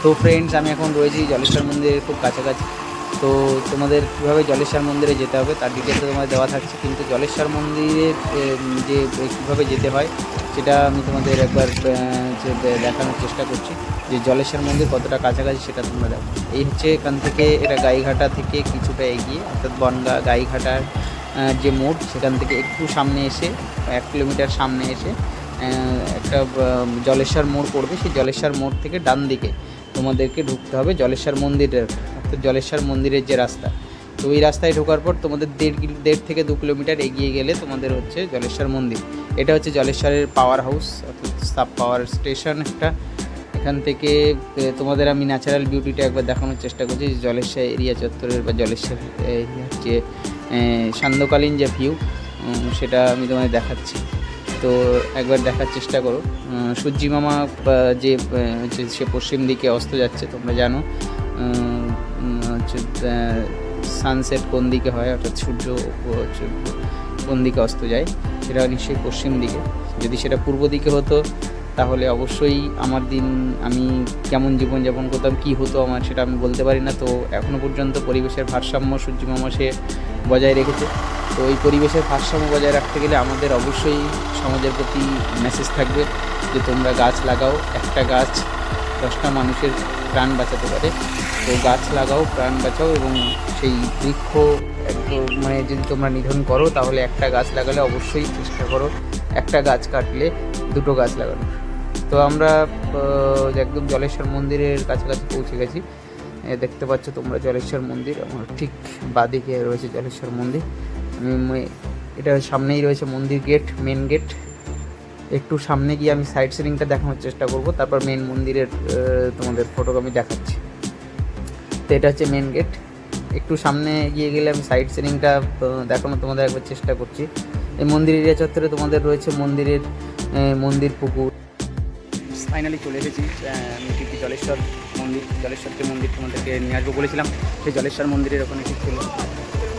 তো ফ্রেন্ডস, আমি এখন রয়েছি জলেশ্বর মন্দিরের খুব কাছাকাছি। তো তোমাদের কীভাবে জলেশ্বর মন্দিরে যেতে হবে তার ডিটেলসে তোমাদের দেওয়া থাকছে, কিন্তু জলেশ্বর মন্দিরের যে কীভাবে যেতে হয় সেটা আমি তোমাদের একবার দেখানোর চেষ্টা করছি, যে জলেশ্বর মন্দির কতটা কাছাকাছি সেটা তোমরা দেখো। এই হচ্ছে এখান থেকে, এটা গাইঘাটা থেকে কিছুটা এগিয়ে, অর্থাৎ বনগাঁ গাইঘাটার যে মোড়, সেখান থেকে একটু সামনে এসে 1 কিলোমিটার সামনে এসে একটা জলেশ্বর মোড় পড়বে। সেই জলেশ্বর মোড় থেকে ডান দিকে তোমাদেরকে ঢুকতে হবে জলেশ্বর মন্দিরের, অর্থাৎ জলেশ্বর মন্দিরের যে রাস্তা। তো ওই রাস্তায় ঢোকার পর তোমাদের 1.5 থেকে 2 কিলোমিটার এগিয়ে গেলে তোমাদের হচ্ছে জলেশ্বর মন্দির। এটা হচ্ছে জলেশ্বরের পাওয়ার হাউস, অর্থাৎ সাব পাওয়ার স্টেশন একটা। এখান থেকে তোমাদের আমি ন্যাচারাল বিউটিটা একবার দেখানোর চেষ্টা করছি। জলেশ্বর এরিয়া চত্বরের বা জলেশ্বর যে সান্ধ্যকালীন যে ভিউ, সেটা আমি তোমাদের দেখাচ্ছি। তো একবার দেখার চেষ্টা করো। সূর্যি মামা যে সে পশ্চিম দিকে অস্ত যাচ্ছে, তোমরা জানো হচ্ছে সানসেট কোন দিকে হয়, অর্থাৎ সূর্য কোন দিকে অস্ত যায়, সেটা নিশ্চয়ই পশ্চিম দিকে। যদি সেটা পূর্ব দিকে হতো তাহলে অবশ্যই আমার দিন, আমি কেমন জীবনযাপন করতাম, কী হতো আমার, সেটা আমি বলতে পারি না। তো এখনও পর্যন্ত পরিবেশের ভারসাম্য সূর্যি মামা সে বজায় রেখেছে। তো এই পরিবেশের ভারসাম্য বজায় রাখতে গেলে আমাদের অবশ্যই সমাজের প্রতি মেসেজ থাকবে যে তোমরা গাছ লাগাও। একটা গাছ 10টা মানুষের প্রাণ বাঁচাতে পারে। তো গাছ লাগাও, প্রাণ বাঁচাও, এবং সেই বৃক্ষ মানে যদি তোমরা নিধন করো তাহলে একটা গাছ লাগালে অবশ্যই চেষ্টা করো একটা গাছ কাটলে 2টো গাছ লাগানোর। তো আমরা একদম জলেশ্বর মন্দিরের কাছাকাছি পৌঁছে গেছি। দেখতে পাচ্ছ তোমরা জলেশ্বর মন্দির, আমার ঠিক বাঁদিকে রয়েছে জলেশ্বর মন্দির। এটা সামনেই রয়েছে মন্দির গেট, মেন গেট। একটু সামনে গিয়ে আমি সাইড সিনিংটা দেখানোর চেষ্টা করব, তারপর মেন মন্দিরের তোমাদের ফটো আমি দেখাচ্ছি। তো এটা হচ্ছে মেন গেট। একটু সামনে গিয়ে গেলে আমি সাইড সিনিংটা দেখানো তোমাদের একবার চেষ্টা করছি। এই মন্দির এরিয়া চত্বরে তোমাদের রয়েছে মন্দির পুকুর। ফাইনালি চলে এসেছি আমি ঠিক জলেশ্বর মন্দির। জলেশ্বর মন্দির তোমাদেরকে নিয়ে আসবো বলেছিলাম, সেই জলেশ্বর মন্দিরের ওখানে ঠিক ছিল।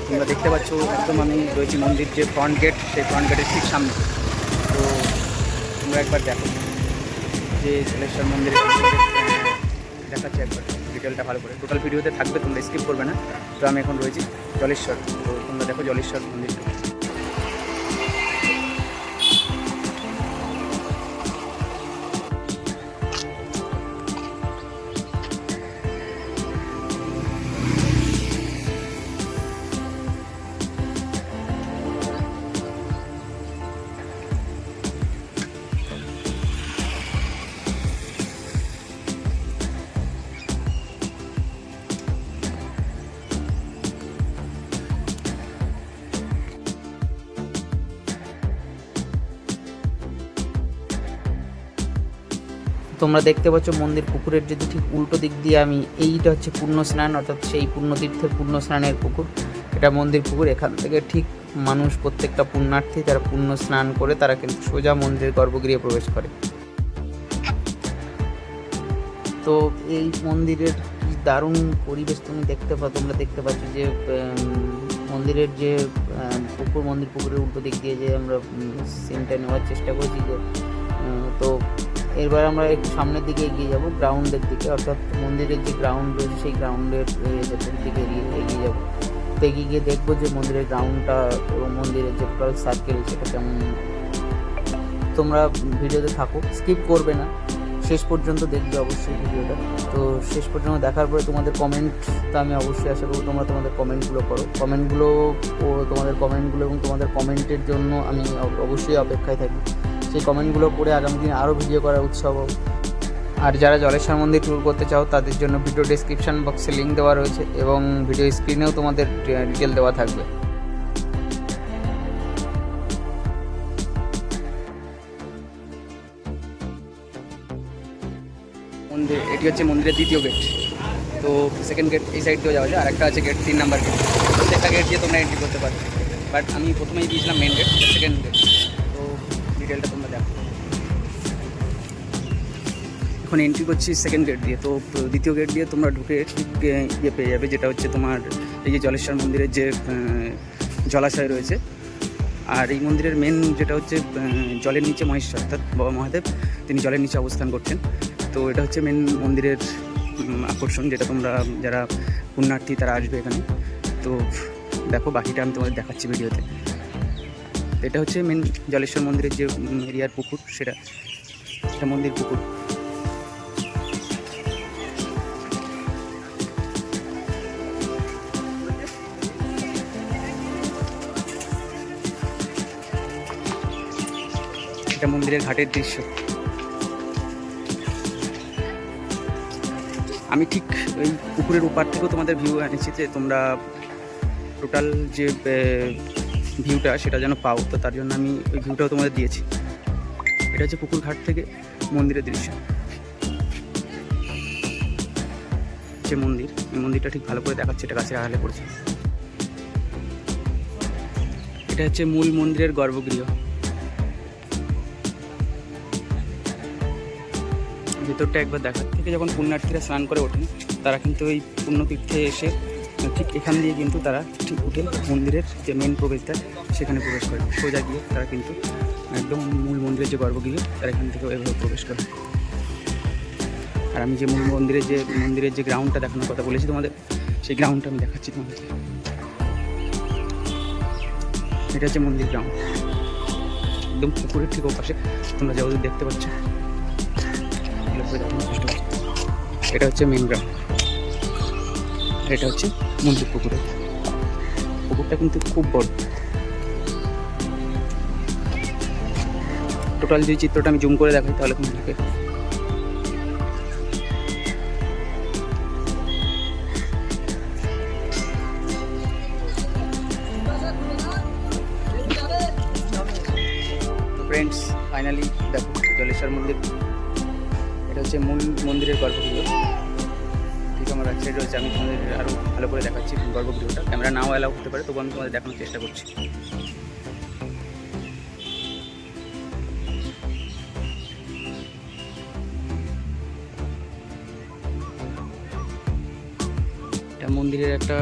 তোমরা দেখতে পাচ্ছ একদম আমি রয়েছি মন্দির যে ফ্রন্ট গেট, সেই ফ্রন্ট গেটের ঠিক সামনে। তো তোমরা একবার দেখো যে জলেশ্বর মন্দিরের দেখাচ্ছি একবার ডিটেলটা ভালো করে। টোটাল ভিডিওতে থাকবে, তোমরা স্কিপ করবে না। তো আমি এখন রয়েছি জলেশ্বর। তো তোমরা দেখো জলেশ্বর মন্দিরটা। তোমরা দেখতে পাচ্ছ মন্দির পুকুরের যদি ঠিক উল্টো দিক দিয়ে আমি, এইটা হচ্ছে পুণ্য স্নান, অর্থাৎ সেই পুণ্যতীর্থের পুণ্য স্নানের পুকুর। এটা মন্দির পুকুর। এখান থেকে ঠিক মানুষ, প্রত্যেকটা পুণ্যার্থী যারা পুণ্য স্নান করে তারা কিন্তু সোজা মন্দিরের গর্ভগৃহে প্রবেশ করে। তো এই মন্দিরের কি দারুণ পরিবেশ তোমরা দেখতে পাচ্ছ যে মন্দিরের যে পুকুর, মন্দির পুকুরের উল্টো দিক দিয়ে যে আমরা সিনটা নেওয়ার চেষ্টা করছি। যে তো এবার আমরা একটু সামনের দিকে এগিয়ে যাব, গ্রাউন্ডের দিকে, অর্থাৎ মন্দিরের যে গ্রাউন্ড রয়েছে সেই গ্রাউন্ডের ভেতর দিকে এগিয়ে যাব। তো এগিয়ে গিয়ে দেখবো যে মন্দিরের গ্রাউন্ডটা এবং মন্দিরের যে টোটাল সার্কেল সেটা কেমন। তোমরা ভিডিওতে থাকো, স্কিপ করবে না, শেষ পর্যন্ত দেখবে অবশ্যই ভিডিওটা। তো শেষ পর্যন্ত দেখার পরে তোমাদের কমেন্ট, তো আমি অবশ্যই আশা করবো তোমরা তোমাদের কমেন্টগুলো করো। তোমাদের কমেন্টগুলো এবং তোমাদের কমেন্টের জন্য আমি অবশ্যই অপেক্ষায় থাকি। সেই কমেন্টগুলো পড়ে আগামী দিন আরও ভিডিও করার উৎসাহ। আর যারা জলেশ্বর মন্দির ট্যুর করতে চাও তাদের জন্য ভিডিও ডেসক্রিপশন বক্সে লিঙ্ক দেওয়া রয়েছে এবং ভিডিও স্ক্রিনেও তোমাদের ডিটেল দেওয়া থাকবে। এটি হচ্ছে মন্দিরের দ্বিতীয় গেট। তো সেকেন্ড গেট এই সাইড দিয়েও যাওয়া যায়, আর একটা আছে গেট 3 নাম্বার গেট। প্রত্যেকটা গেট দিয়ে তোমরা এন্ট্রি করতে পারো, বাট আমি প্রথমেই দিয়েছিলাম মেন গেট, সেকেন্ড গেট। তো ডিটেলটা তোমরা দেখো। এখন এন্ট্রি করছি সেকেন্ড গেট দিয়ে। তো দ্বিতীয় গেট দিয়ে তোমরা ঢুকে ইয়ে পেয়ে যাবে, যেটা হচ্ছে তোমার এই যে জলেশ্বর মন্দিরের যে জলাশয় রয়েছে। আর এই মন্দিরের মেন যেটা হচ্ছে জলের নিচে মহেশ্বর, অর্থাৎ বাবা মহাদেব, তিনি জলের নিচে অবস্থান করছেন। তো এটা হচ্ছে মেন মন্দিরের আকর্ষণ, যেটা তোমরা যারা পুণ্যার্থী তারা আসবে এখানে। তো দেখো, বাকিটা আমি তোমাদের দেখাচ্ছি ভিডিওতে। এটা হচ্ছে মেন জলেশ্বর মন্দিরের যে এরিয়ার পুকুর, সেটা মন্দির পুকুর। এটা মন্দিরের ঘাটের দৃশ্য। আমি ঠিক ওই পুকুরের ওপার থেকেও তোমাদের ভিউ এনেছি, যে তোমরা টোটাল যে ভিউটা সেটা যেন পাও। তো তার জন্য আমি ওই ভিউটাও তোমাদের দিয়েছি। এটা হচ্ছে পুকুর ঘাট থেকে মন্দিরের দৃশ্য। যে মন্দির, এই মন্দিরটা ঠিক ভালো করে দেখাচ্ছে, এটা গাছের আড়ালে পড়েছে। এটা হচ্ছে মূল মন্দিরের গর্ভগৃহ। ভেতরটা একবার দেখার থেকে যখন পুণ্যার্থীরা স্নান করে ওঠেন, তারা কিন্তু এই পুণ্যতীর্থে এসে ঠিক এখান দিয়ে কিন্তু তারা ঠিক উঠে মন্দিরের যে মেন প্রবেশদ্বার সেখানে প্রবেশ করে। সোজা গিয়ে তারা কিন্তু একদম মূল মন্দিরের যে গর্ভগৃহ, তারা এখান থেকে এভাবে প্রবেশ করে। আর আমি যে মূল মন্দিরের যে গ্রাউন্ডটা দেখানোর কথা বলেছি তোমাদের, সেই গ্রাউন্ডটা আমি দেখাচ্ছি তোমাদেরকে। এটা হচ্ছে মন্দির গ্রাউন্ড, একদম পুকুরের ঠিক ওপাশে তোমরা যতদূর দেখতে পাচ্ছ। এটা হচ্ছে মেন গ্রাউন্ড, এটা হচ্ছে মন্দির পুকুরটা কিন্তু খুব বড়। টোটাল যে চিত্রটা আমি জুম করে দেখাই তাহলে তোমাদেরকে ফ্রেন্ডস, ফাইনালি দেখো জলেশ্বর মন্দির। এটা হচ্ছে মূল মন্দিরের গর্ভগৃহ। ঠিক আমার ব্যাক সাইড রয়েছে, আমি তোমাদের আরও ভালো করে দেখাচ্ছি গর্ভগৃহটা। ক্যামেরা নাও অ্যালাউ করতে পারে, তবু আমি তোমাদের দেখানোর চেষ্টা করছি। এটা মন্দিরের একটা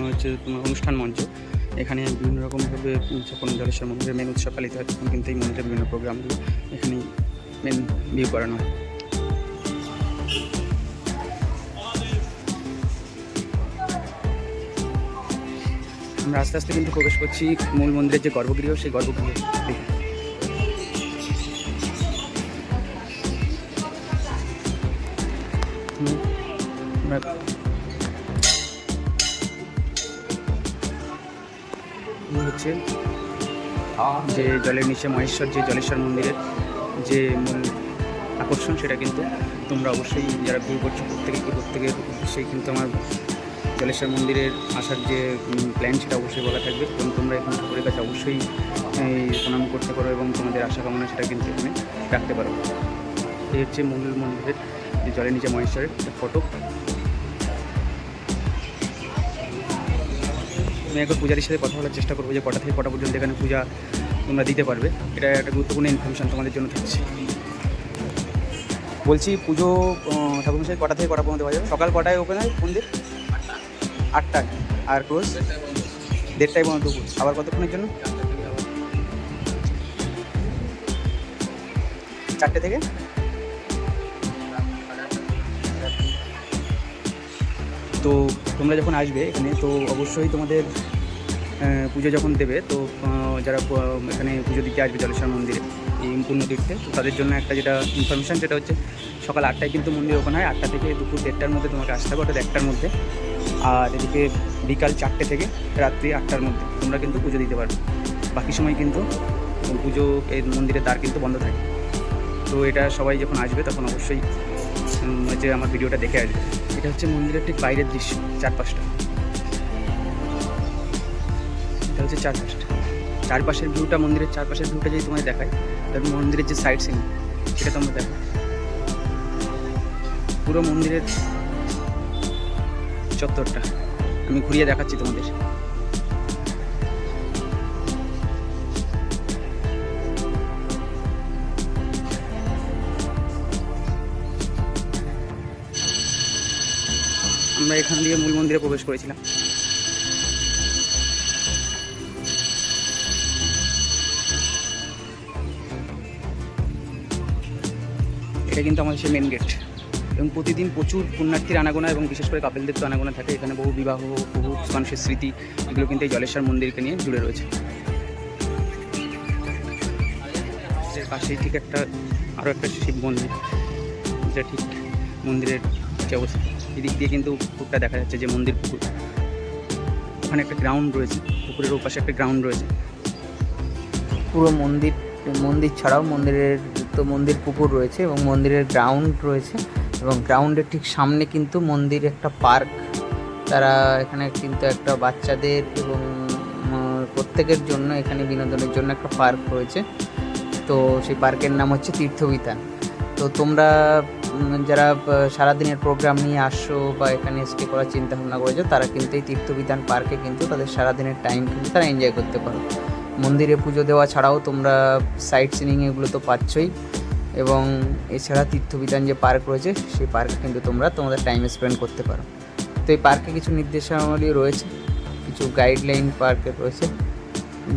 হচ্ছে তোমার অনুষ্ঠান মঞ্চ। এখানে বিভিন্ন রকমভাবে যখন জলেশ্বর মন্দিরের মেন উৎসব পালিত হয়, তখন কিন্তু এই মন্দিরের বিভিন্ন প্রোগ্রামগুলো এখানেই মেন ভিউ করানো হয়। আমরা আস্তে আস্তে কিন্তু প্রবেশ করছি মূল মন্দিরের যে গর্ভগৃহ, সেই গর্ভগৃহ দেখি। হচ্ছে যে জলের নিচে মহেশ্বর, যে জলেশ্বর মন্দিরের যে মূল আকর্ষণ, সেটা কিন্তু তোমরা অবশ্যই যারা ভিউ করছো প্রত্যেকের অবশ্যই কিন্তু আমার জলেশ্বর মন্দিরের আসার যে প্ল্যান সেটা অবশ্যই বলা থাকবে। এবং তোমরা এখানে ঠাকুরের কাছে অবশ্যই প্রণাম করতে পারো এবং তোমাদের আশা কামনা সেটা কিন্তু এখানে রাখতে পারো। এই হচ্ছে মূল মন্দিরের যে জলের নিচে মহেশ্বরের ফটো। আমি একবার পূজারীর সাথে কথা বলার চেষ্টা করবো যে কটা থেকে কটা পর্যন্ত এখানে পূজা তোমরা দিতে পারবে। এটা একটা গুরুত্বপূর্ণ ইনফরমেশান তোমাদের জন্য থাকছে। বলছি, পুজো ঠাকুরমশাই কটা থেকে কটা পর্যন্ত হয়ে যাবে? সকাল কটায় ওপেন হয় মন্দির? 8টায়। আর ক্লোজ 1:30টায় পর্যন্ত। আবার কতক্ষণের জন্য? 4টে থেকে? তো তোমরা যখন আসবে এখানে, তো অবশ্যই তোমাদের পুজো যখন দেবে, তো যারা এখানে পুজো দিতে আসবে জলেশ্বর মন্দিরে এই পুণ্যতীর্থে, তো তাদের জন্য একটা যেটা ইনফরমেশান, সেটা হচ্ছে সকাল 8টায় কিন্তু মন্দির ওপেন হয়। 8টা থেকে দুপুর 1:30টার মধ্যে তোমাকে আসতে হবে, ওটা 1টার মধ্যে। আর এদিকে বিকাল 4টে থেকে রাত্রি 8টার মধ্যে তোমরা কিন্তু পুজো দিতে পারবে। বাকি সময় কিন্তু পুজো এই মন্দিরের দ্বার কিন্তু বন্ধ থাকে। তো এটা সবাই যখন আসবে তখন অবশ্যই যে আমার ভিডিওটা দেখে আসবে। এটা হচ্ছে মন্দিরের ঠিক বাইরের দৃশ্য, চারপাশটা। এটা হচ্ছে চারপাশের ভিউটা, মন্দিরের চারপাশের ভিউটা যদি তোমায় দেখায়, তারপর মন্দিরের যে সাইড সিন সেটা তোমরা দেখো। পুরো মন্দিরের চত্বরটা আমি ঘুরিয়ে দেখাচ্ছি তোমাদের। আমরা এখান দিয়ে মূল মন্দিরে প্রবেশ করেছিলাম। এটা কিন্তু আমাদের সেই মেন গেট। এবং প্রতিদিন প্রচুর পুণ্যার্থীর আনাগোনা এবং বিশেষ করে কাপেলদের তো আনাগোনা থাকে। এখানে বহু বিবাহ, বহু মানুষের স্মৃতি, এগুলো কিন্তু এই জলেশ্বর মন্দিরকে নিয়ে জুড়ে রয়েছে। এর পাশেই ঠিক আরও একটা শিব মন্দির, যেটা ঠিক মন্দিরের যে অবস্থা, এদিক দিয়ে কিন্তু পুকুরটা দেখা যাচ্ছে, যে মন্দির পুকুর। ওখানে একটা গ্রাউন্ড রয়েছে, পুকুরের ওপাশে একটা গ্রাউন্ড রয়েছে। পুরো মন্দির ছাড়াও মন্দির পুকুর রয়েছে এবং মন্দিরের গ্রাউন্ড রয়েছে, এবং গ্রাউন্ডের ঠিক সামনে কিন্তু মন্দিরে একটা পার্ক। তারা এখানে কিন্তু একটা বাচ্চাদের এবং প্রত্যেকের জন্য এখানে বিনোদনের জন্য একটা পার্ক রয়েছে। তো সেই পার্কের নাম হচ্ছে তীর্থবিতান। তো তোমরা যারা সারাদিনের প্রোগ্রাম নিয়ে আসছো বা এখানে স্টে করার চিন্তা ভাবনা করেছো, তারা কিন্তু এই তীর্থবিতান পার্কে কিন্তু তাদের সারাদিনের টাইম কিন্তু তারা এনজয় করতে পারো। মন্দিরে পুজো দেওয়া ছাড়াও তোমরা সাইট সিনিং এগুলো তো পাচ্ছই, এবং এছাড়া তীর্থবিতান যে পার্ক রয়েছে সেই পার্কে কিন্তু তোমরা তোমাদের টাইম স্পেন্ড করতে পারো। তো এই পার্কে কিছু নির্দেশাবলী রয়েছে, কিছু গাইডলাইন পার্কে রয়েছে,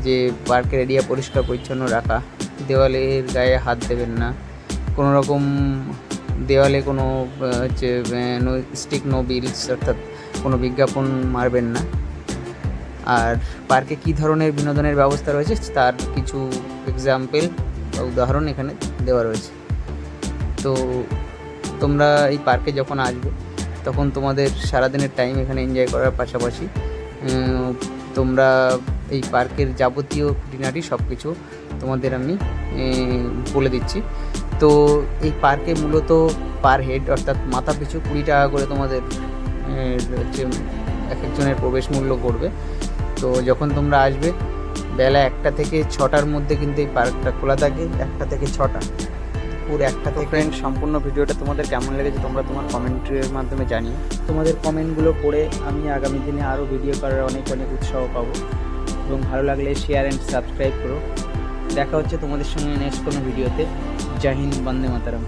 যে পার্কের এরিয়া পরিষ্কার পরিচ্ছন্ন রাখা, দেওয়ালের গায়ে হাত দেবেন না, কোনো রকম দেওয়ালে কোনো নো স্টিক নো বিলস, অর্থাৎ কোনো বিজ্ঞাপন মারবেন না। আর পার্কে কী ধরনের বিনোদনের ব্যবস্থা রয়েছে তার কিছু এক্সাম্পল বা উদাহরণ এখানে দেওয়া রয়েছে। তো তোমরা এই পার্কে যখন আসবে তখন তোমাদের সারাদিনের টাইম এখানে এনজয় করার পাশাপাশি তোমরা এই পার্কের যাবতীয় খুঁটিনাটি সব কিছু তোমাদের আমি বলে দিচ্ছি। তো এই পার্কে মূলত পার হেড, অর্থাৎ মাথা পিছু 20 টাকা করে তোমাদের হচ্ছে এক একজনের প্রবেশ মূল্য পড়বে। তো যখন তোমরা আসবে বেলা 1টা থেকে 6টার মধ্যে কিন্তু এই পার্কটা খোলা থাকে, 1টা থেকে 6টা, পুরো 1টা থেকে। ফ্রেন্ড, সম্পূর্ণ ভিডিওটা তোমাদের কেমন লেগেছে তোমরা তোমার কমেন্টের মাধ্যমে জানিও। তোমাদের কমেন্টগুলো পড়ে আমি আগামী দিনে আরও ভিডিও করার অনেক উৎসাহ পাবো, এবং ভালো লাগলে শেয়ার অ্যান্ড সাবস্ক্রাইব করো। দেখা হচ্ছে তোমাদের সঙ্গে নেক্সট কোনো ভিডিওতে। জয় হিন্দ, বন্দে মাতরম।